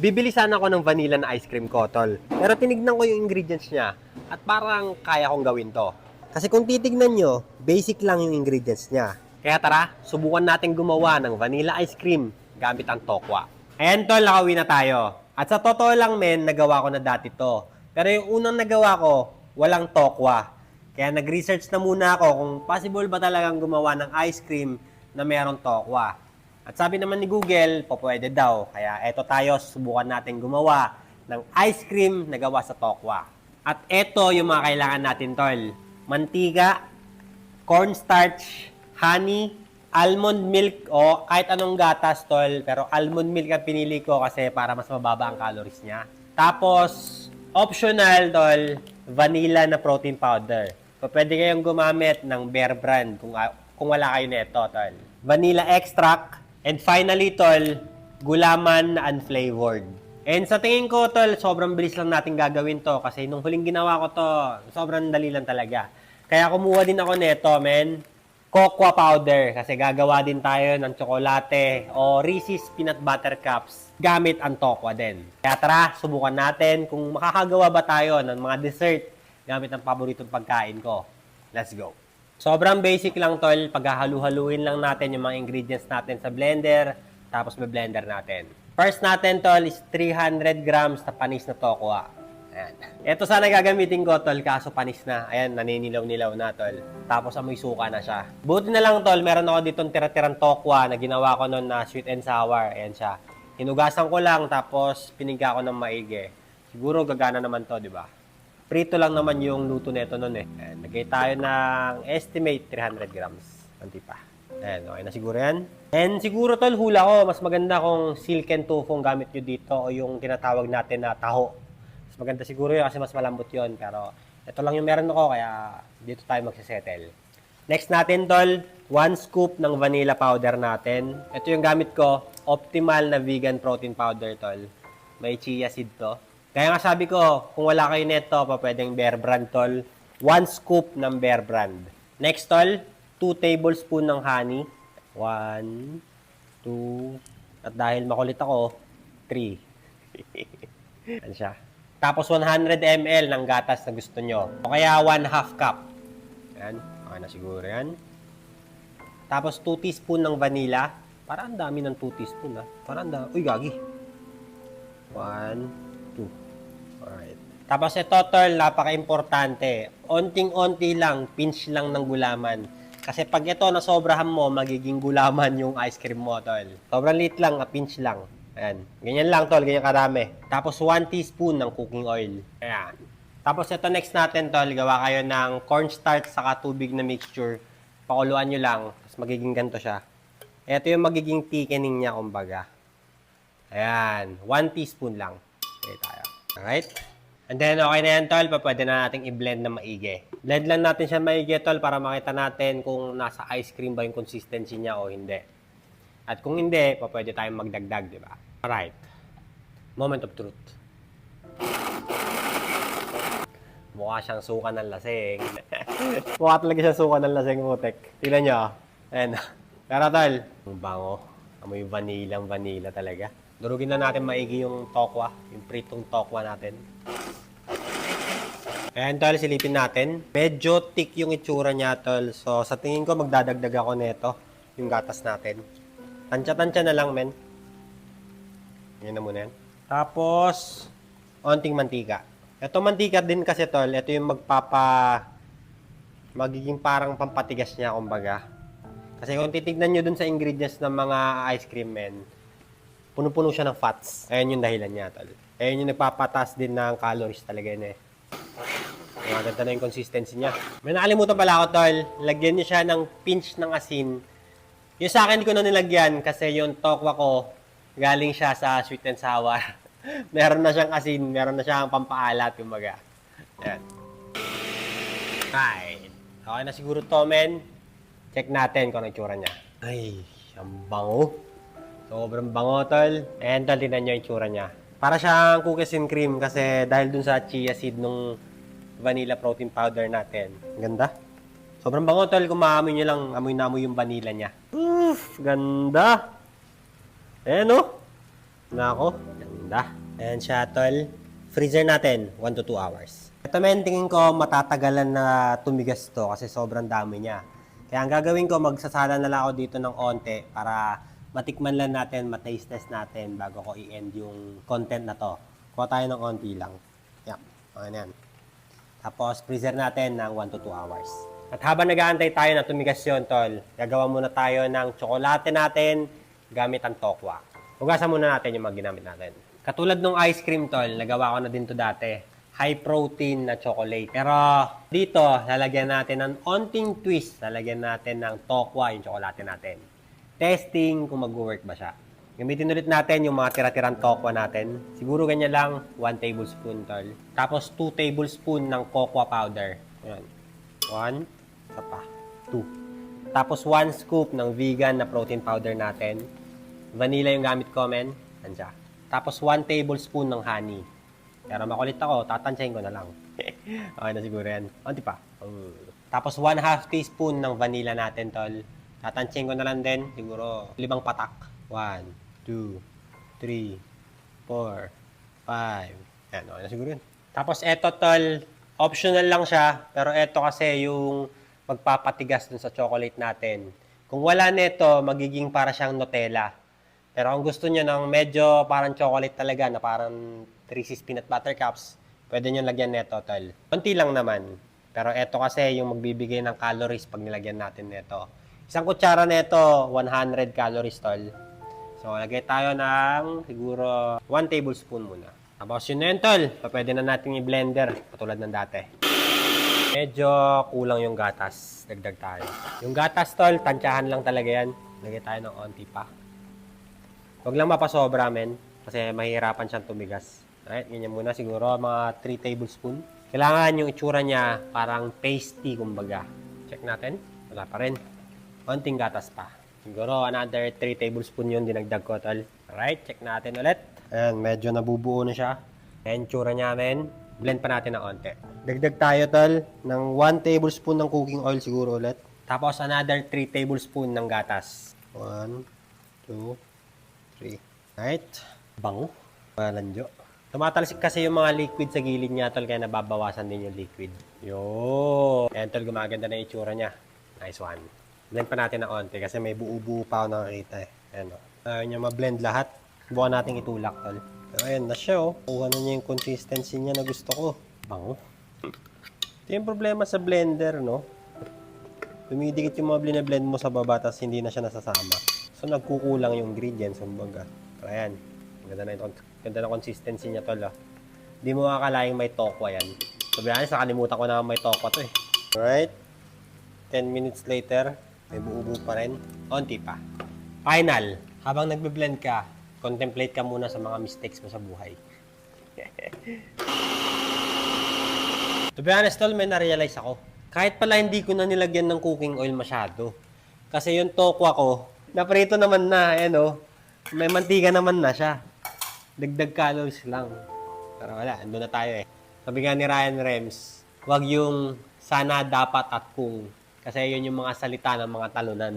Bibili sana ako ng vanilla na ice cream ko, tol. Pero tinignan ko yung ingredients niya at parang kaya kong gawin to. Kasi kung titignan nyo, basic lang yung ingredients niya. Kaya tara, subukan natin gumawa ng vanilla ice cream gamit ang tokwa. Ayan tol, nakauwi na tayo. At sa totoo lang men, nagawa ko na dati to. Pero yung unang nagawa ko, walang tokwa. Kaya nag-research na muna ako kung possible ba talagang gumawa ng ice cream na mayroong tokwa. At sabi naman ni Google, pwede daw. Kaya eto tayo, subukan natin gumawa ng ice cream na gawa sa tokwa. At eto yung mga kailangan natin, tol. Mantika, cornstarch, honey, almond milk, o kahit anong gatas, tol. Pero almond milk ang pinili ko kasi para mas mababa ang calories niya. Tapos, optional, tol, vanilla na protein powder. So, pwede kayong gumamit ng Bear Brand kung wala kayo nito, tol. Vanilla extract. And finally, tol, gulaman na unflavored. And sa tingin ko, tol, sobrang bilis lang natin gagawin to kasi nung huling ginawa ko to, sobrang dali lang talaga. Kaya kumuha din ako nito, men. Cocoa powder kasi gagawa din tayo ng tsokolate o Reese's Peanut Butter Cups gamit ang tokwa din. Kaya tara, subukan natin kung makakagawa ba tayo ng mga dessert gamit ang paboritong pagkain ko. Let's go! Sobrang basic lang, tol. Paghahalu-haluin lang natin yung mga ingredients natin sa blender, tapos may blender natin. First natin, tol, is 300 grams na panis na tokwa. Ayan. Ito sana gagamitin ko, tol, kaso panis na. Ayan, naninilaw-nilaw na, tol. Tapos amoy suka na siya. Buti na lang, tol, meron ako ditong tira-tirang tokwa na ginawa ko noon na sweet and sour. Ayan siya. Hinugasan ko lang, tapos pinigga ko ng maigi. Siguro gagana naman to, di ba? Prito lang naman yung luto nito nun eh. Ayan, lagay tayo ng estimate 300 grams. Kanti pa. Ayan, okay na siguro yan. And siguro tol, hula ko, mas maganda kung silken tofu ang gamit nyo dito o yung tinatawag natin na taho. Mas maganda siguro yun kasi mas malambot yun. Pero ito lang yung meron ako kaya dito tayo magsisettle. Next natin tol, 1 scoop ng vanilla powder natin. Ito yung gamit ko, optimal na vegan protein powder tol. May chia seed to. Kaya nga sabi ko, kung wala kayo neto, pwedeng Bear Brand, tol. 1 scoop ng Bear Brand. Next, tol, 2 tablespoon ng honey. 1, 2, at dahil makulit ako, 3. Yan siya. Tapos 100 ml ng gatas na gusto nyo. O kaya 1/2 cup. Yan. Okay na siguro yan. Tapos 2 teaspoon ng vanilla. Parang ang dami ng 2 teaspoon, ha? Parang ang dami. Uy, gagi. 1, 2. Alright. Tapos ito, tol, napaka-importante. Onting-onti lang, pinch lang ng gulaman. Kasi pag ito nasobrahan mo, magiging gulaman yung ice cream mo, tol. Sobrang liit lang, pinch lang. Ayan. Ganyan lang, tol, ganyan karami. Tapos 1 teaspoon ng cooking oil. Ayan. Tapos ito next natin, tol, gawa kayo ng cornstarch saka tubig na mixture. Pakuluan nyo lang, tapos magiging ganito siya. Ito yung magiging thickening niya, kumbaga. Ayan. 1 teaspoon lang. Okay tayo. Alright? And then, okay na yan, tol. Pwede na natin i-blend na maigi. Blend lang natin siya maigi, tol, para makita natin kung nasa ice cream ba yung consistency niya o hindi. At kung hindi, pwede tayong magdagdag, di ba? Alright. Moment of truth. Mukha siyang suka ng lasing. Mukha talaga siyang suka ng lasing, mutek. Tignan nyo. Ayan. Pero, tol, ang bango. Amoy vanilla talaga. Durugin na natin maigi yung tokwa, yung pritong tokwa natin. Ayan, tol, silipin natin. Medyo thick yung itsura niya, tol. So, sa tingin ko, magdadagdag ako nito, yung gatas natin. Tansya-tansya na lang, men. Yan na muna yan. Tapos, onting mantika. Ito mantika din kasi, tol. Ito yung magiging parang pampatigas niya, kumbaga. Kasi kung titignan nyo dun sa ingredients ng mga ice cream, men, puno-puno siya ng fats. Ayan yung dahilan niya, tol. Ayan yung nagpapatas din ng calories talaga yun eh. Maganda na yung consistency niya. May nakalimutan pala ako, tol. Lagyan niyo siya ng pinch ng asin. Yung sa akin ko na nilagyan kasi yung tokwa ko, galing siya sa sweet and sour. Meron na siyang asin, meron na siyang pampaalat, kumbaga. Ayan. Right. Okay na siguro to, men. Check natin kung ano yung tsura niya. Ay, ang bango. Sobrang bango, tol. And tol, tinan nyo yung tsura niya. Para siyang cookies and cream kasi dahil dun sa chia seed nung vanilla protein powder natin. Ganda. Sobrang bango, tol. Kung maamoy nyo lang, amoy na amoy yung vanilla niya. Ganda. Ayan, oh. Nako. Ganda. Ganda. Ayan siya, tol. Freezer natin, 1 to 2 hours. Ito men, tingin ko matatagalan na tumigas to kasi sobrang dami niya. Kaya ang gagawin ko, magsasala na lang ako dito ng onte para matikman lang natin, mataste test natin bago ko i-end yung content na to. Kuha tayo ng onti lang. Yan, yan. Tapos, freezer natin ng 1 to 2 hours. At habang nag-aantay tayo na tumigas yun, tol, gagawa muna tayo ng tsokolate natin gamit ang tokwa. Hugasan muna natin yung mga ginamit natin. Katulad ng ice cream, tol, nagawa ko na din to dati. High protein na chocolate. Pero dito, lalagyan natin ng onting twist. Lalagyan natin ng tokwa yung tsokolate natin. Testing kung mag-work ba siya. Gamitin ulit natin yung mga tira-tirang tokwa natin. Siguro ganyan lang, 1 tablespoon, tol. Tapos 2 tablespoon ng cocoa powder. Ayan. 1, isa pa, 2. Tapos 1 scoop ng vegan na protein powder natin. Vanilla yung gamit ko, men. Nandiyan. Tapos 1 tablespoon ng honey. Pero makulit ako, tatansyahin ko na lang. Okay na siguro yan. Onti pa. Tapos 1/2 teaspoon ng vanilla natin, tol. Tatansyahin ko na lang din. Siguro 5 patak. 1, 2, 3, 4, 5. Yan, okay na siguro yun. Tapos eto, tol. Optional lang siya. Pero eto kasi yung magpapatigas dun sa chocolate natin. Kung wala nito, magiging para siyang Nutella. Pero kung gusto niyo ng medyo parang chocolate talaga na parang Reese's Peanut Butter Cups, pwede nyo lagyan neto, tol. Konti lang naman. Pero eto kasi yung magbibigay ng calories pag nilagyan natin neto. Isang kutsara neto, 100 calories, tol. So, lagay tayo ng siguro 1 tablespoon muna. Tapos yun na yun, tol. Pwede na natin i-blender, katulad ng dati. Medyo kulang yung gatas. Dagdag tayo. Yung gatas, tol, tansyahan lang talaga yan. Lagay tayo ng onti pa. Huwag lang mapasobra, men. Kasi mahihirapan siyang tumigas. Alright, ganyan muna. Siguro mga 3 tablespoon. Kailangan yung itsura niya parang pasty, kumbaga. Check natin. Wala pa rin. Konting gatas pa. Siguro another 3 tablespoon yun dinagdag ko, tol. Alright, check natin ulit. Ayan, medyo nabubuo na siya. Ayan, itsura niya, men. Blend pa natin ng onte. Dagdag tayo, tol, ng 1 tablespoon ng cooking oil siguro ulit. Tapos another 3 tablespoon ng gatas. 1, 2, 3. Right? Bango. Malanjo. Tumatalsik kasi yung mga liquid sa gilid niya, tol, kaya nababawasan din yung liquid. Yo. Ayan, tol, gumaganda na yung itsura niya. Nice one. Blend pa natin ng onte kasi may buo-buo pa ako nakakita eh. Ayan o. Ayaw niya ma-blend lahat. Bukan natin itulak, tol. Pero ayan na siya o. Kuha na niya yung consistency niya na gusto ko. Bango. Ito yung problema sa blender, no? Dumidikit yung mga blend mo sa baba tapos hindi na siya nasasama. So, nagkukulang yung ingredients, kumbaga. Pero ayan, ganda na consistency niya, tol. Hindi mo akalaing may tokwa yan. Sabi natin, nakalimutan ko na may tokwa to eh. Alright. 10 minutes later, may buo-buo pa rin. Onti pa. Final. Habang nagbe-blend ka, contemplate ka muna sa mga mistakes mo sa buhay. To be honest, tol, may na-realize ako. Kahit pala hindi ko na nilagyan ng cooking oil masyado. Kasi yung tokwa ko, naprito naman na, o. May mantika naman na siya. Dagdag calories lang. Pero wala, andun na tayo eh. Sabi nga ni Ryan Rems, wag yung sana, dapat at kung. Kasi yun yung mga salita ng mga talunan.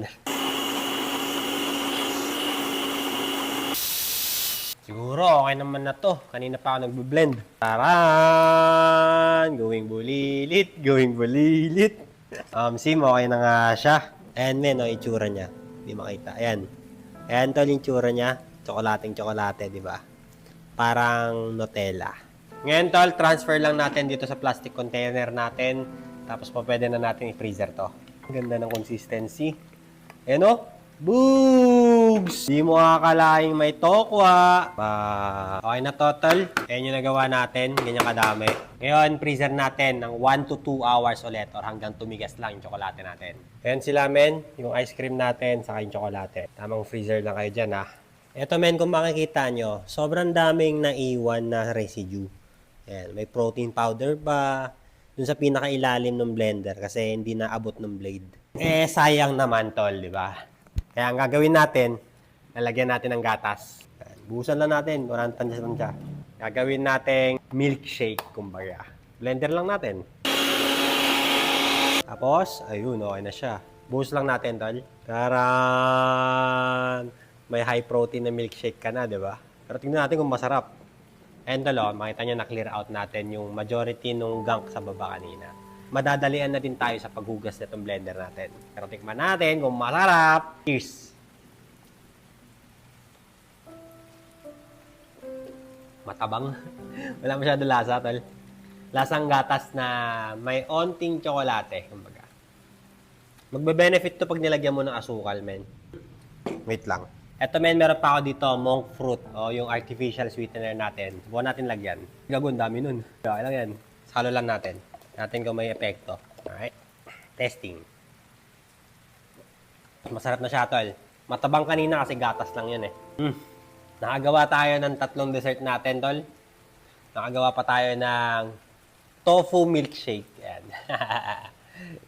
Siguro, okay naman na to. Kanina pa ako nagbe-blend. Taran! Going bulilit, going bulilit. Sim, okay na nga siya. Ayan, men, o, itsura niya. Hindi makita. Ayan. Ayan, tol, yung itsura niya. Tsokolating-tsokolate, di ba? Parang Nutella. Ngayon, tol, transfer lang natin dito sa plastic container natin. Tapos pa pwede na natin i-freezer to. Ganda ng consistency. Ayan, o. Boogs! Di mo akalaing may tokwa. Okay na, total. Ayan yung nagawa natin. Ganyan kadami. Ngayon, freezer natin ng 1 to 2 hours ulit or hanggang tumigas lang yung tsokolate natin. Ayan sila, men. Yung ice cream natin saka yung tsokolate. Tamang freezer lang kayo dyan, ha. Ito, men, kung makikita nyo, sobrang daming naiwan na residue. Ayan, may protein powder pa. Dun sa pinakailalim ng blender kasi hindi naabot ng blade. Sayang naman, tol, di ba? Kaya ang gagawin natin, lalagyan natin ng gatas. Buhusan lang natin, walang tansya. Gagawin natin milkshake, kumbaga. Blender lang natin. Tapos, ayun, okay na siya. Buhos lang natin, tol. Karang may high protein na milkshake ka na, di ba? Pero tingnan natin kung masarap. And tol, makita nyo na-clear out natin yung majority nung gunk sa baba kanina. Madadalian na din tayo sa paghugas na itong blender natin. Pero tikman natin kung masarap. Cheers! Matabang. Wala masyado lasa, tol. Lasang gatas na may onting tsokolate. Kumbaga. Magbe-benefit to pag nilagyan mo ng asukal, men. Wait lang. Eto, men, meron pa ako dito, monk fruit. O, yung artificial sweetener natin. Subukan natin lagyan. Gagun, dami nun. Okay lang yan. Salo lang natin. Natin kung may epekto. Alright. Testing. Masarap na siya, tol. Matabang kanina kasi gatas lang yun eh. Nakagawa tayo ng 3 dessert natin, tol. Nakagawa pa tayo ng tofu milkshake. Yan.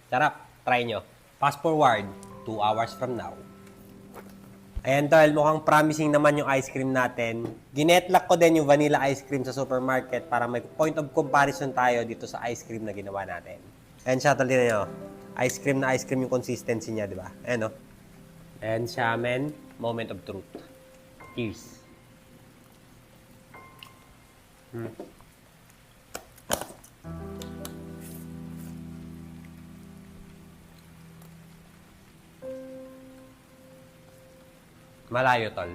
Sarap. Try nyo. Fast forward, 2 hours from now. Ayan, tol. Mukhang promising naman yung ice cream natin. Ginetlak ko din yung vanilla ice cream sa supermarket para may point of comparison tayo dito sa ice cream na ginawa natin. Ayan siya, tol. Din nyo. Ice cream yung consistency niya, di ba? Ayan, no? Ayan siya, men. Moment of truth. Cheers. Malayo, tol.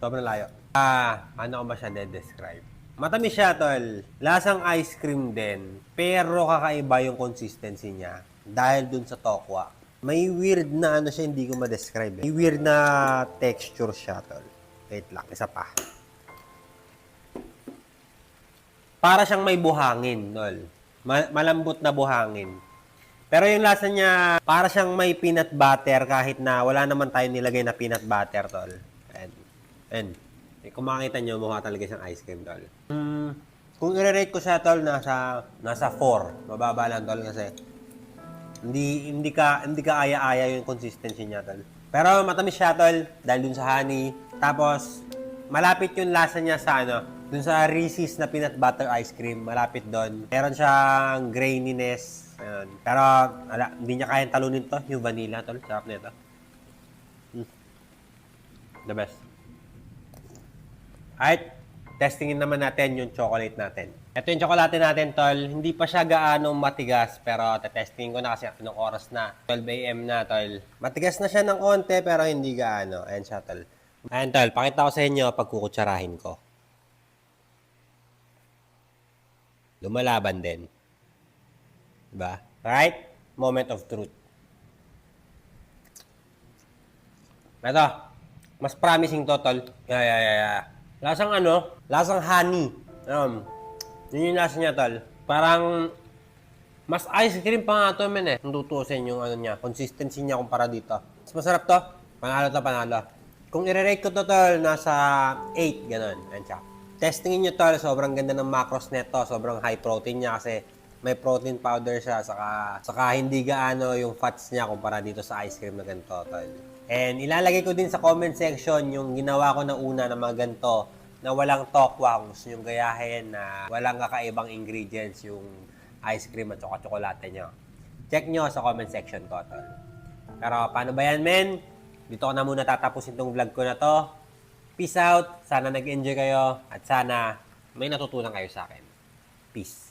Sobrang layo. Ano ko ba siya de-describe? Matamis siya, tol. Lasang ice cream din. Pero kakaiba yung consistency niya. Dahil dun sa tokwa. May weird na ano siya, hindi ko ma-describe. May weird na texture siya, tol. Wait lang, isa pa. Para siyang may buhangin, tol. Malambot na buhangin. Pero yung lasa niya, para siyang may peanut butter kahit na wala naman tayo nilagay na peanut butter, tol. And kung makikita nyo, mukha talaga siyang ice cream, tol. Kung i-rate ko siya, tol, nasa 4. Mababa lang, tol, kasi hindi ka aya-aya yung consistency niya, tol. Pero matamis siya, tol, dahil dun sa honey. Tapos, malapit yung lasa niya sa dun sa Reese's na peanut butter ice cream. Malapit doon. Meron siyang graininess. Ayun. Pero, hindi niya kayang talunin to. Yung vanilla, tol. Sarap na ito. The best. Alright. Testingin naman natin yung chocolate natin. Ito yung chocolate natin, tol. Hindi pa siya gaano matigas. Pero, testingin ko na kasi anong oras na. 12 AM na, tol. Matigas na siya ng konti, pero hindi gaano. Ayan siya, tol. Ayan, tol. Pakita ko sa inyo pag kukutsarahin ko. Lumalaban din. Diba? Right? Moment of truth. Ito. Mas promising to, tol. Yeah. Lasang lasang honey. Yun yung lasa niya, tol. Parang, mas ice cream pa nga to, men eh. Kung tutusin yung niya, consistency niya kumpara dito. Mas masarap to. Panalo. Kung i-rate ko to, tol, nasa 8, ganun. Ayan siya. Testingin nyo, tol. Sobrang ganda ng macros neto. Sobrang high protein niya kasi may protein powder siya, saka hindi gaano yung fats niya kumpara dito sa ice cream na ganito, tol. And ilalagay ko din sa comment section yung ginawa ko na una na mga ganito na walang tokwa, kung gusto nyo gayahin na walang kakaibang ingredients yung ice cream at tsokolate nyo. Check nyo sa comment section ko, tol. Pero paano ba yan, men? Dito ko na muna tatapusin tong vlog ko na to. Peace out. Sana nag-enjoy kayo at sana may natutunan kayo sa akin. Peace.